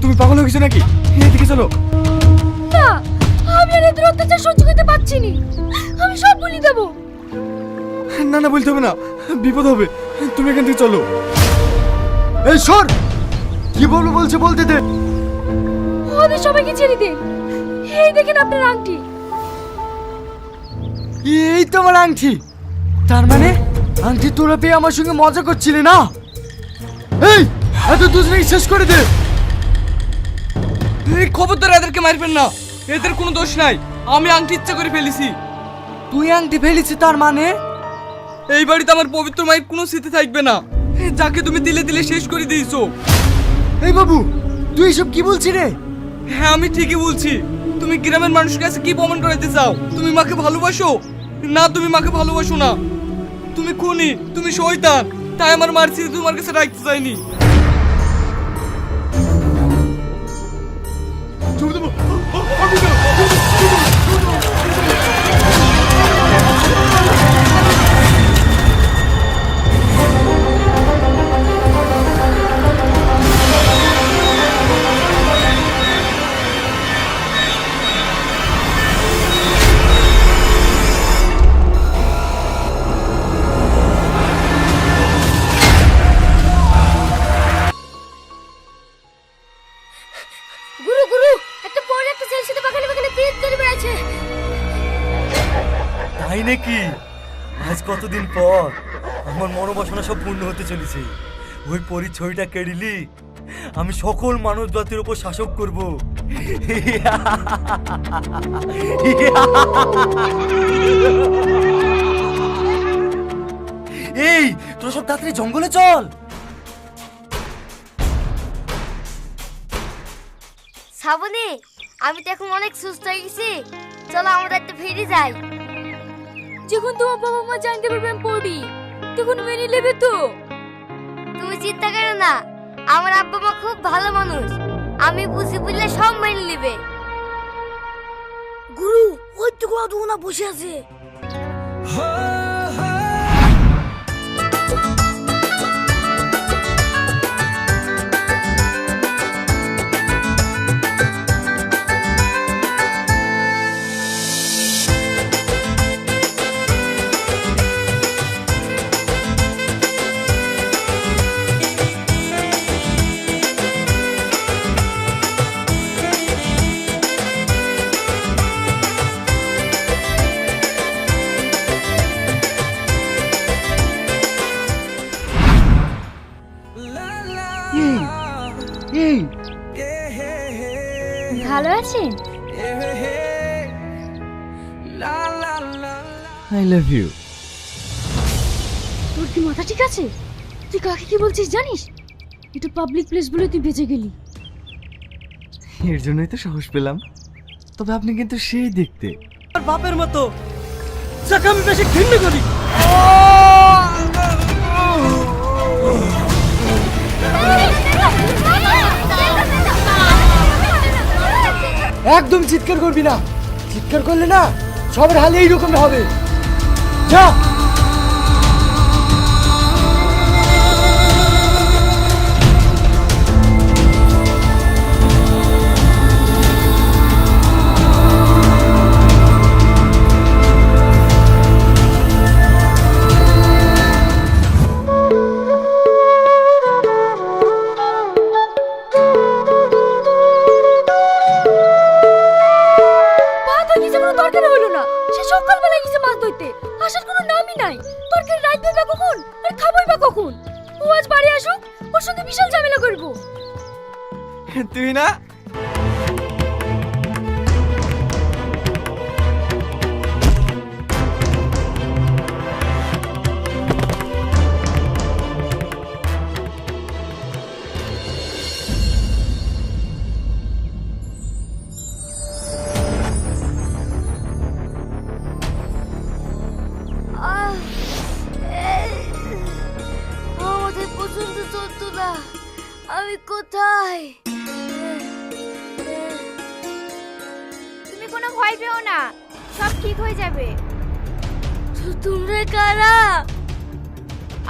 তুমি পাগল হয়ে গেছো নাকি? এদিকে চলো। না, আমি আর এদের অত্যাচার সহ্য করতে পারছি না। আমি সব বলে দেবো। না না, বলতে হবে না, বিপদ হবে। তুমি এখান থেকে চলো। এই সর, কি বলবো বলছে বলতে দে। ওদের সবাইকে ছেড়ে দিন। এই দেখেন আপনার আংটি। এই তো আমার আংটি। তার মানে আংটি তোরা পেয়ে আমার সঙ্গে মজা করছিলি না? এই এত দুজনেই শেষ করে দে। এই খবরদার এদেরকে মারবেন না, এদের কোনো দোষ নাই। আমি আংটি ইচ্ছা করে ফেলেছি। তুই আংটি ফেলেছিস তার মানে? এই বাড়িতে আমার পবিত্র মায়ের কোনো স্মৃতি থাকবে না, যাকে তুমি দিলে দিলে শেষ করে দিয়েছো। এই বাবু, তুই এসব কি বলছিস রে? হ্যাঁ আমি ঠিকই বলছি। তুমি গ্রামের মানুষের কাছে কি প্রমাণ করাতে চাও? তুমি মাকে ভালোবাসো? না, তুমি মাকে ভালোবাসো না। তুমি খুনি, তুমি শয়তান। তাই আমার মার স্মৃতি তোমার কাছে রাখতে চাইনি। গুরু গুরু, একটা পরে একটা ছেলের সাথে বাগানে বাগানে পিট করে বেড়াচ্ছে। তাই নাকি? আজ কতদিন পর আমার মনোবাসনা সব পূর্ণ হতে চলেছে। ওই পরিচয়টা কেড়িলি, আমি সকল মানব জাতির উপর শাসক করব। এই তোরা সব তাড়াতাড়ি জঙ্গলে চল। শ্রাবণী, আমি তো এখন অনেক সুস্থ হয়ে গেছি। চলো আমরা একটু ফিরে যাই। যখন তোমার বাবা মা জানতে পারবে আমি পড়ি, তখন মেনে নেবে তো? তুমি চিন্তা করো না, আমার আব্বা মা খুব ভালো মানুষ। আমি বুঝি বললে সব মেনে নেবে। গুরু, ওই তো গোনা বসে আছে। ভালো আছেন? I love you. তোর কি মাথা ঠিক আছে? তুই কাকে কি বলছিস জানিস? এটা পাবলিক প্লেস বলে তুই বেঁচে গেলি। এর জন্যই তো সাহস পেলাম। তবে আপনি কিন্তু সেই দেখতে আর বাপের মতো, যাকে আমি বেশি ঘৃণা করি। একদম চিৎকার করবি না। চিৎকার করলে না সবার হালে এইরকম হবে। যা। আসার কোনো নামই নাই। তরকারি রাখবে বা কখন আর খাবই বা কখন? ও আজ বাড়ি আসুক, ওর সঙ্গে বিশাল ঝামেলা করব। তুই না আমাদের পছন্দ চলতো না। আমি কোথায়? তুমি কোনো ভয় পেও না, সব ঠিক হয়ে যাবে। তোমরা কারা?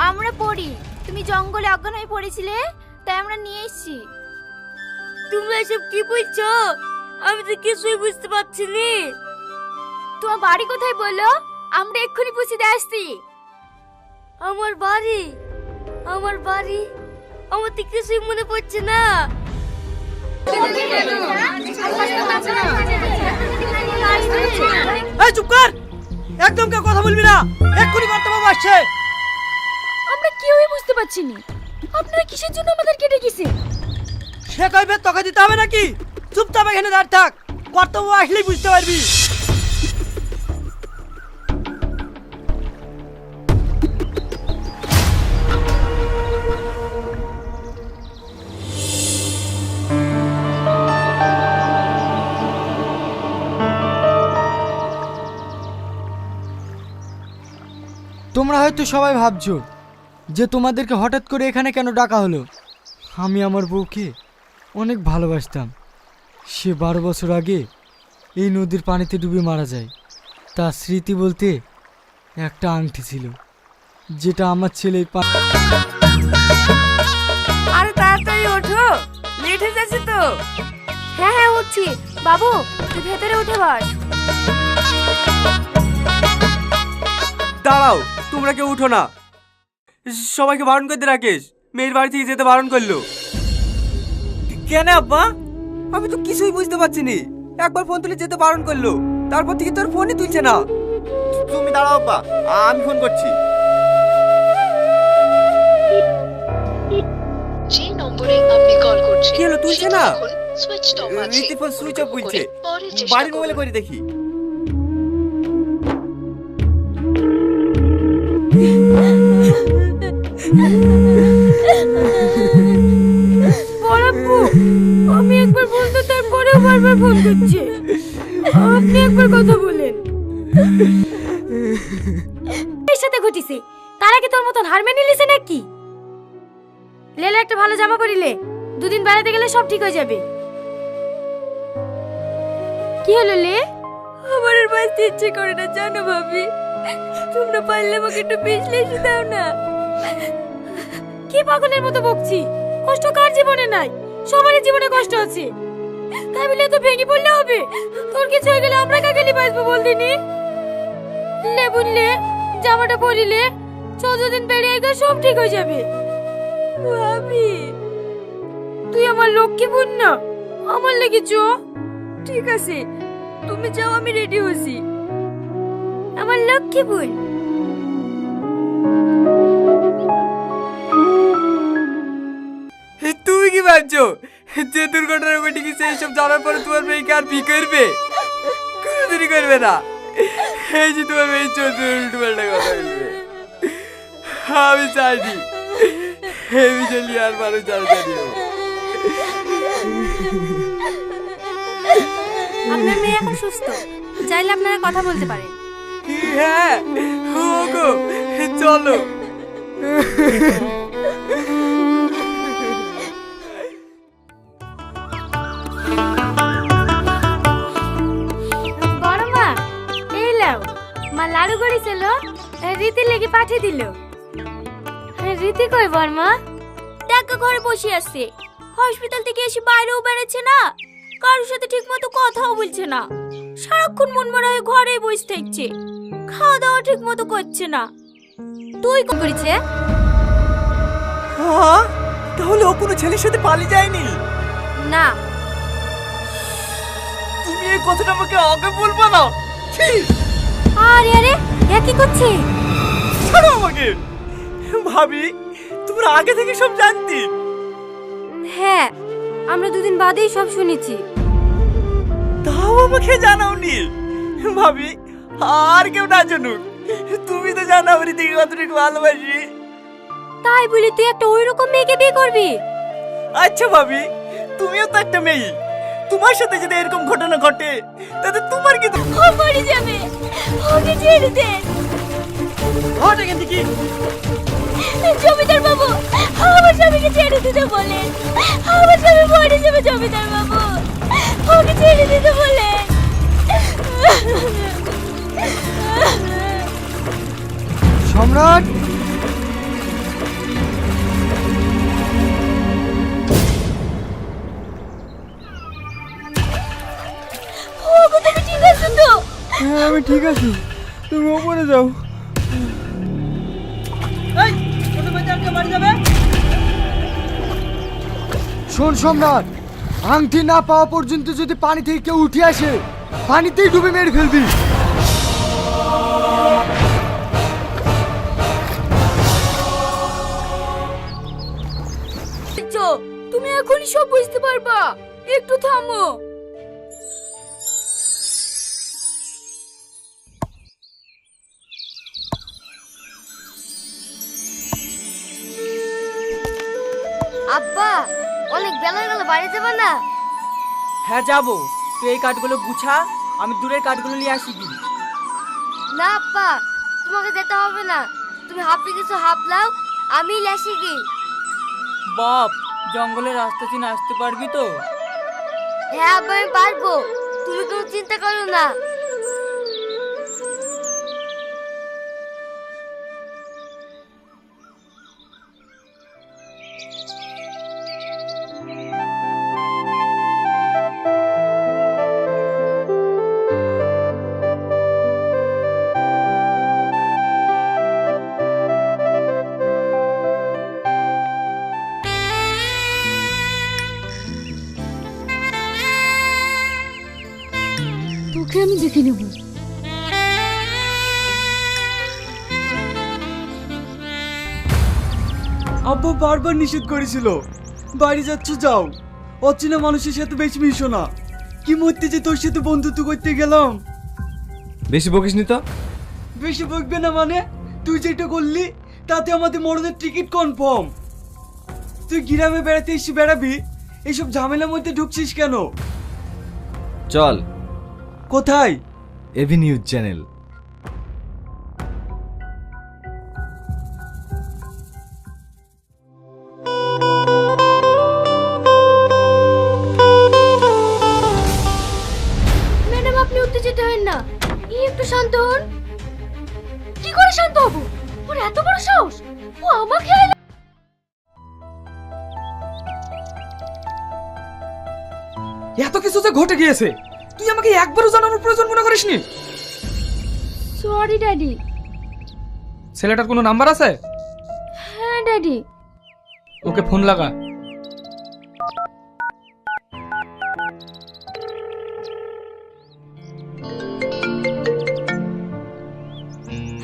আমরা পড়ি। তুমি জঙ্গলে অজ্ঞান হয়ে পড়েছিলে, তাই আমরা নিয়ে এসেছি। তোমরা এসব কি বলছো? আমি তো কিছুই বুঝতে পারছি না। তোমার বাড়ি কোথায় বলো? আমরা এক্ষুনি পৌঁছে দিয়ে আসছি। আমার বাড়ি আমার তো কিছুই মনে পড়ছে না। এই চুপ কর, একদম কেউ কথা বলবি না, এক্ষুনি কর্তাবাবু আসছে। আমরা কেউই বুঝতে পারছি না আপনারা কিসের জন্য আমাদের কেটে গেছে। সে কইবে তোকে দিতে হবে নাকি? চুপচাপ এখানে দাঁড় থাক, কর্তাবাবু আসলেই বুঝতে পারবি। তোমরা হয়তো সবাই ভাবছো যে তোমাদেরকে হঠাৎ করে এখানে কেন ডাকা হলো। আমি আমার বউকে অনেক ভালোবাসতাম। সে 12 বছর আগে এই নদীর পানিতে ডুবে মারা যায়। তার স্মৃতি বলতে একটা আংটি ছিল, যেটা আমার ছেলে আরে তাড়াতাড়ি ওঠো, লেট হয়ে যাচ্ছে তো। হ্যাঁ হ্যাঁ উঠছি। বাবু তুই ভেতরে উঠে বস। দাঁড়াও, তোমরা কেউ উঠো না। সবাইকে বারণ করতে রাখিস, মেয়ের বাড়ি থেকে যেতে বারণ করলো। কেন আব্বা? আমি তো কিছুই বুঝতে পারছি নি। একবার ফোন তুলে যেতে বারণ করলো, তারপর থেকে তোর ফোনই তুলছে না। তুমি দাঁড়াও আব্বা, আমি ফোন করছি। যে নম্বরে আপনি কল করছেন কি হলো, তুলছে না? সুইচ অফ আছে। রীতির ফোন সুইচ অফ বলছে। পরে চেষ্টা বাড়ির করুন। মোবাইলে করে দেখি। বড়াপ্পু আমি একবার বলতে তারপরেও বারবার ফোন করছে। আপনি একবার কথা বলেন। এর সাথে ঘটিছে তার আগে তোর মতন হার মেনে নিলিছে নাকি? লেলা একটা ভালো জামা পরিলে 2 দিন বেড়াতে গেলে সব ঠিক হয়ে যাবে। কি হলো লে? আমার আর বাঁচতে ইচ্ছে করে না জানো ভাবি। তোমরা পারলে আমাকে একটু বিশ্লেষণ দাও না। কি পাগলের মতো বকছি? কষ্ট কার জীবনে নাই? সবারই জীবনে কষ্ট আছে। তাই বলে তো ভেঙে পড়লে হবে? তোর কিছু হয়ে গেলে আমরা কাকে বাঁচবো বল দিনি? লে বুনলে জামাটা পরিলে 14 দিন বেরিয়ে গেলে সব ঠিক হয়ে যাবে। ভাবি তুই আমার লক্ষ্মী বোন না, আমার লেগে চো। ঠিক আছে, তুমি যাও, আমি রেডি হচ্ছি। আমার লক্ষ্মী বোন। তুমি কি ভাবছো যে দুর্ঘটনা ঘটে গেছে এইসব জানার পরে তোমার মেয়েকে আর বিয়ে করবে? কোনোদিনই করবে না। এই যে তোমার মেয়ে উল্টো পাল্টা কথা বলবে। আমি চাইনি এই বিষয় নিয়ে আর মানুষ জানি। আপনার মেয়ে এখন সুস্থ, চাইলে আপনারা কথা বলতে পারেন। হ্যাঁ ওগো, চলো। বড় মা এই লাও, মা লাড়ু করেছিল, রীতি লেগে পাঠিয়ে দিল। রীতি কই বর্মা? টাকা ঘরে বসে আছে। হসপিটাল থেকে এসে বাইরেও বেড়াচ্ছে না, কারোর সাথে ঠিক মতো কথাও বলছে না। সারাক্ষণ মনমরা হয়ে ঘরে বসে থাকছে, খাওয়া দাওয়া ঠিক মতো করছে না। তুই কি করেছে? হ্যাঁ, তাহলে ও কোনো ছেলের সাথে পালিয়ে যায়নি? না। তুমি এই কথাটা আমাকে আগে বলবা না? ঠিক আরে আরে এ কি করছে? ছাড়ো আমাকে। ভাবি তোমরা আগে থেকে সব জানতি? হ্যাঁ আমরা 2 দিন বাদেই সব শুনেছি। তাও আমাকে জানাওনি? ভাবি আর কেউ না জানুক, তুমি তো জানো আমি রীতিকে কতটুকু ভালোবাসি। তাই বলি তুই একটা ওইরকম মেয়েকে বিয়ে করবি? আচ্ছা ভাবি, তুমিও তো একটা মেয়ে, তোমার সাথে যদি এরকম ঘটনা ঘটে তাতে তোমার কি? ও মরে যাবে, ওকে ছেড়ে দে। হট এখান থেকে। জমিদার বাবু, আমার স্বামীকে ছেড়ে দিতে বলেন। আমার স্বামী মরে যাবে জমিদার বাবু, ওকে ছেড়ে দিতে বলেন। সম্রাট আমি ঠিক আছি, তুমি ওপরে যাও। এই ছোট ভাই আজকে বাড়ি যাবে? শোন সম্রাট, আংটি না পাওয়া পর্যন্ত যদি পানি থেকে কেউ উঠে আসে, পানিতেই ডুবে মেরে ফেলবি। তুমি এখনই সব বুঝতে পারবা, একটু থামো। আব্বা, অনেক বেলা হয়ে গেল, বাড়ি যাবে না? হ্যাঁ যাবো, তুই এই কাঠগুলো গুছা, আমি দূরের কাঠগুলো নিয়ে আসি কি। না আব্বা, তোমাকে যেতে হবে না, তুমি হাফি কিছু হাফলাও, আমি লেসি কি। বাপ, জঙ্গলের রাস্তা চিনে আসতে পারবি তো? হ্যাঁ আব্বা, আমি পারবো, তুমি কোনো চিন্তা করো না। তোকে আমি দেখে নেব। আব্বা বারবার নিষেধ করেছিল, বাড়ি যাচ্ছ যাও, অচেনা মানুষের সাথে বেশি মিশো না। কি মরতে যে তোর সাথে বন্ধুত্ব করতে গেলাম। বেশি বকিসনি তো। বেশি বকবে না মানে? তুই যেটা করলি তাতে আমাদের মরণের টিকিট কনফার্ম। তুই গ্রামে বেড়াতে এসে বেড়াবি, এইসব ঝামেলার মধ্যে ঢুকছিস কেন? চল কোথায়? AB news channel. ম্যাডাম, আপনি উত্তেজিত হন না, একটু শান্ত হন। কি করে শান্ত হব? ওর এত বড় সাহস, ও আমাকে এত কিছু যে ঘটে গিয়েছে, তুই আমাকে একবারও জানানোর প্রয়োজন মনে করিসনি? Sorry daddy. ছেলেটার কোনো নাম্বার আছে? হ্যাঁ ড্যাডি। ওকে ফোন লাগা।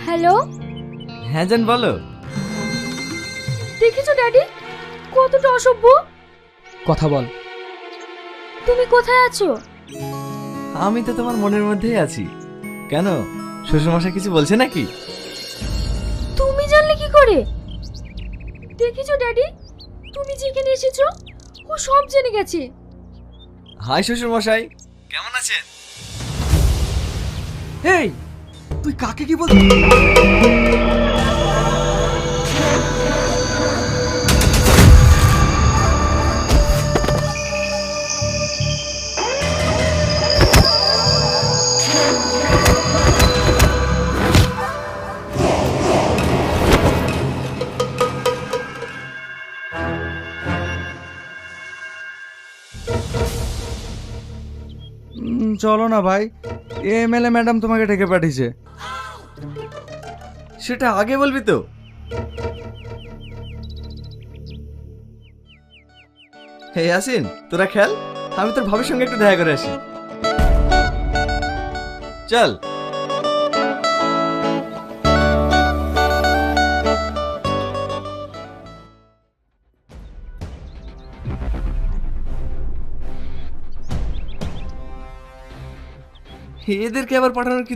হ্যালো। হ্যাঁ জান বলো। দেখেছো ড্যাডি, কতটা অসভ্য। কথা বল। তুমি কোথায় আছো? আমি তো তোমার মনের মধ্যেই আছি। কেন, শ্বশুরমশাই কিছু বলছে নাকি? তুমি জানলে কি করে? দেখেছো ড্যাডি, তুমি যেখানে এসেছো ও সব জেনে গেছে। হাই শ্বশুরমশাই, কেমন আছেন? এই তুই কাকে কি বল? চলো না ভাই, এমএলএ ম্যাডাম তোমাকে ডেকে পাঠিয়েছে। সেটা আগে বলবি তো। হে আসিন, তোরা খেল, আমি তোর ভাবির সঙ্গে একটু দেখা করে আসি। চল। এদেরকে আবার পাঠানোর কি?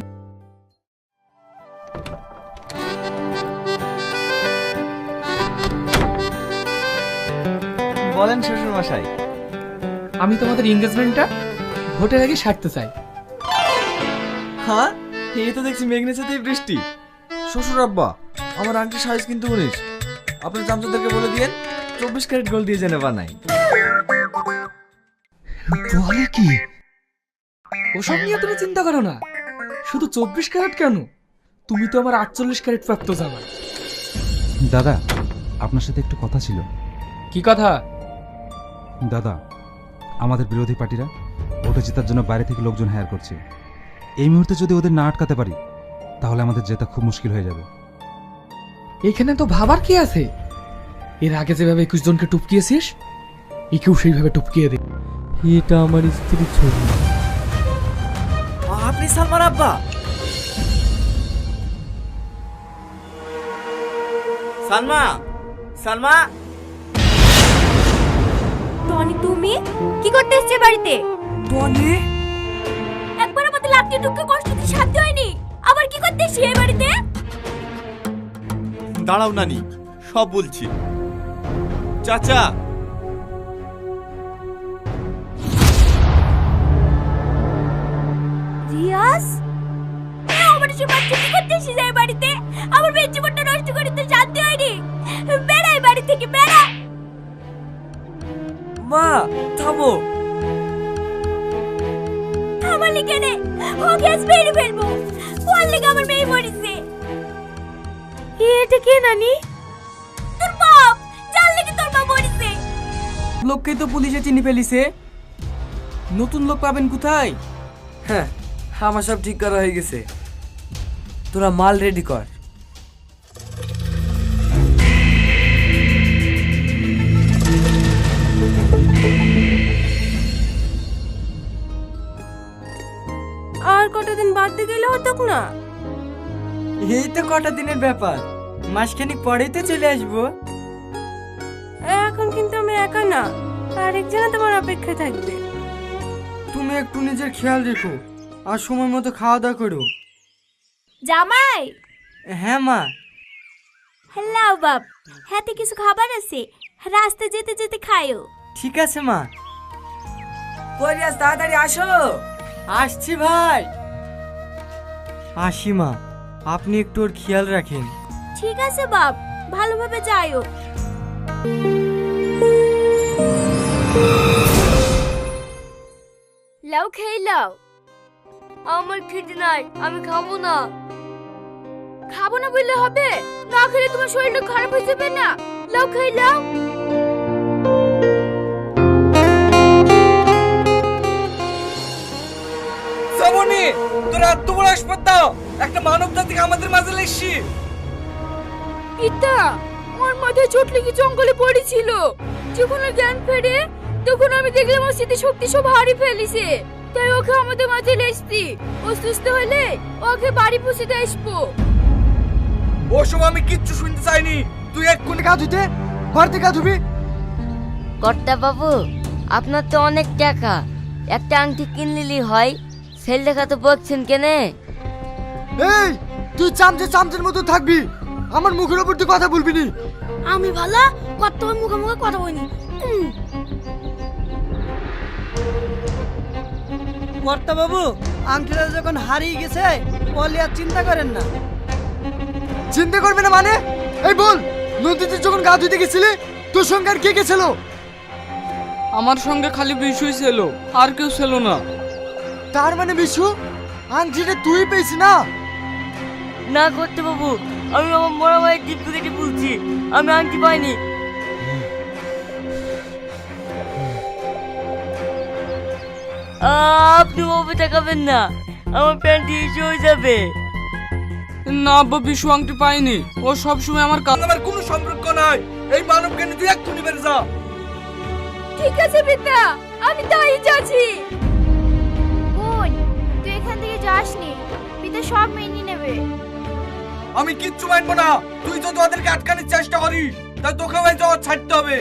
বলেন শ্বশুর মশাই। আমি তোমাদের এনগেজমেন্টটা ভোটের আগে সারতে চাই। হ্যাঁ, এই তো দেখছি মেঘনের সাথেই বৃষ্টি। শ্বশুর আব্বা, আমার আংটির সাইজ কিন্তু 19। আপনার চামচাদেরকে বলে দিয়েন 24 ক্যারেট গোল্ড দিয়ে জেনে বানাই। বলে কি? ওসব নিয়ে তুমি চিন্তা করো না, শুধু 24 ক্যারেট কেন, তুমি তো আমার 48 ক্যারেট প্রাপ্ত জামাই। দাদা, আপনার সাথে একটু কথা ছিল। কি কথা? দাদা, আমাদের বিরোধী পার্টিরা ভোটে জেতার জন্য বাইরে থেকে লোকজন হায়ার করছে। এই মুহূর্তে যদি ওদের না আটকাতে পারি তাহলে আমাদের জেতা খুব মুশকিল হয়ে যাবে। এখানে তো ভাবার কি আছে? এর আগে যেভাবে 21 জনকে টপকিয়েছিস, একেও সেইভাবে টপকিয়ে দে। এটা আমার স্ত্রীর ছবি। আপনি সালমার আব্বা? সালমা, সালমা। টনি, তুমি কি করতে এসেছো বাড়িতে? টনি? একবার আমাদের লাত্তি টুককে কষ্ট দিয়ে শান্তি হয়নি, আবার কি করতে এসেছো এই বাড়িতে? দাঁড়াও নানি, সব বলছি। চাচা, রিয়াজ, আমার সে বাচ্চা কি করতে এসেছে এই বাড়িতে? আমার মেয়ের জীবনটা নষ্ট করে তো শান্তি হয়নি। বেড়া এই বাড়ি থেকে, বেড়া। মা থামো। থামালি কেনে? ও গ্যাস মেরে ফেলবো। ওর লেগে আমার মেয়ে মরেছে। এটা কে নানি? তোর বাপ। যার লেগে তোর মা মরেছে। লোককে তো পুলিশে চিনি ফেলিছে, নতুন লোক পাবেন কোথায়? হ্যাঁ, আমার সব ঠিক করা হয়ে গেছে। তোরা মাল রেডি কর। আর কটা দিন বাদ দিয়ে গেলে হতো না? এই তো কটা দিনের ব্যাপার, মাসখানিক পরেই তো চলে আসবো। এখন কিন্তু আমি একা না, আরেকজন তোমার অপেক্ষায় থাকবে। তুমি একটু নিজের খেয়াল রেখো আর সময় মতো খাওয়া দাওয়া করো। জামাই। হ্যাঁ মা। হ্যালো বাপ, হাতে কিছু খাবার আছে, রাস্তায় যেতে যেতে খায়ো। ঠিক আছে মা। করিয়াস, তাড়াতাড়ি আসো। আসছি ভাই। আসি মা, আপনি একটু ওর খেয়াল রাখেন। ঠিক আছে বাপ, ভালোভাবে যাইও। লাও খেয়ে লাও। আমার খিদে নাই, আমি খাবো না। খাবো না বললে হবে? না খেলে তোমার শরীরটা খারাপ হয়ে যাবে না? লাও খেয়ে লাও। শ্রাবণী, তোর এত বড় আসপত্তা, একটা মানব জাতিকে আমাদের মাঝে লেসছি। পিতা, ওর মাথায় চোট লেগে জঙ্গলে পড়েছিল। যখন ওর জ্ঞান ফেরে তখন আমি দেখলাম ওর স্মৃতি শক্তি সব হারিয়ে ফেলেছে। তাই ওকে আমাদের মাঝে লেসছি। ও সুস্থ হলে ওকে বাড়ি পৌঁছে দিয়ে আসবো। ওসব আমি কিচ্ছু শুনতে চাইনি। তুই এক্ষুনি গা ধুতে, ঘরতে গা ধুবি। কর্তা বাবু, আপনার তো অনেক টাকা, একটা আংটি কিনলিলি হয়। সেল দেখা তো বলছেন কেনে? এই, তুই চামচের মতো থাকবি, আমার মুখের উপর তুই কথা বলবি নি। আমি ভালো কত মুখে মুখে কথা বলি। কর্তা বাবু, আংটিটা যখন হারিয়ে গেছে বলে আর চিন্তা করেন না। চিন্তা করবি না মানে? এই বল, নদীতে যখন গা ধুতে গেছিলি তোর সঙ্গে আর কে গেছিল? আমার সঙ্গে খালি বিশুই ছিল, আর কেউ ছিল না। তার মানে বিশু, আংটিটা তুই পেয়েছি না? না করতে বাবু, আমি আমার মরা ভাইয়ের টিপ কেটে বলছি, আমি আংটি পাইনি। আপনি বাবু তাকাবেন না, আমার প্যান্টি ইস্যু হয়ে যাবে। না আব্বা, বিশু আংটি পাইনি। ও সব সময় আমার কাছে। আমার কোনো সম্পর্ক নাই। এই মানব কেন তুই এক্ষুনি বের যা। ঠিক আছে পিতা, আমি তাই যাচ্ছি। বোন, তুই এখান থেকে যাসনি, পিতা সব মেনে নেবে। আমি কিচ্ছু মানবো না। তুই যদি ওদেরকে আটকানোর চেষ্টা করিস তাই তোকে ওই যাওয়া ছাড়তে হবে।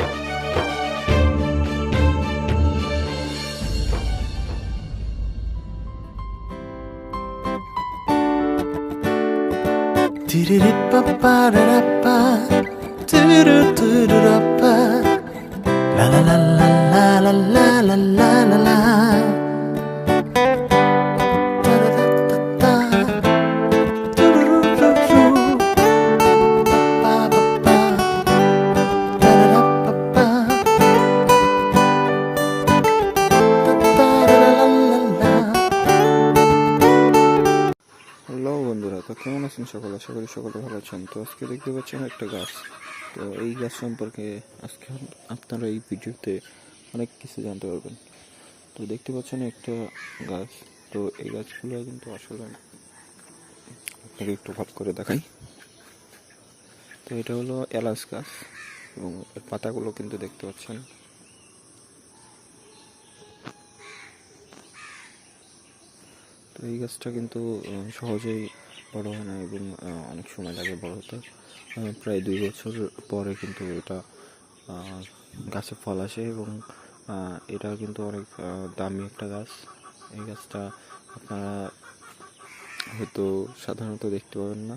হ্যালো বন্ধুরা, তো কেমন আছেন সকলে? আশা করি সকলে ভালো আছেন। তো আজকে দেখতে পাচ্ছেন একটা গাছ। তো এই গাছ সম্পর্কে আজকে আপনারা এই ভিডিওতে অনেক কিছু জানতে পারবেন। তো দেখতে পাচ্ছেন একটা গাছ, তো এই গাছগুলো কিন্তু আসলে আপনাকে একটু ভালো করে দেখাই। তো এটা হলো এলাচ গাছ এবং এর পাতাগুলো কিন্তু দেখতে পাচ্ছেন। তো এই গাছটা কিন্তু সহজেই বড় হয় না এবং অনেক সময় লাগে বড় হতে। প্রায় 2 বছর পরে কিন্তু এটা গাছে ফল আসে এবং এটা কিন্তু অনেক দামি একটা গাছ। এই গাছটা আপনারা হয়তো সাধারণত দেখতে পাবেন না।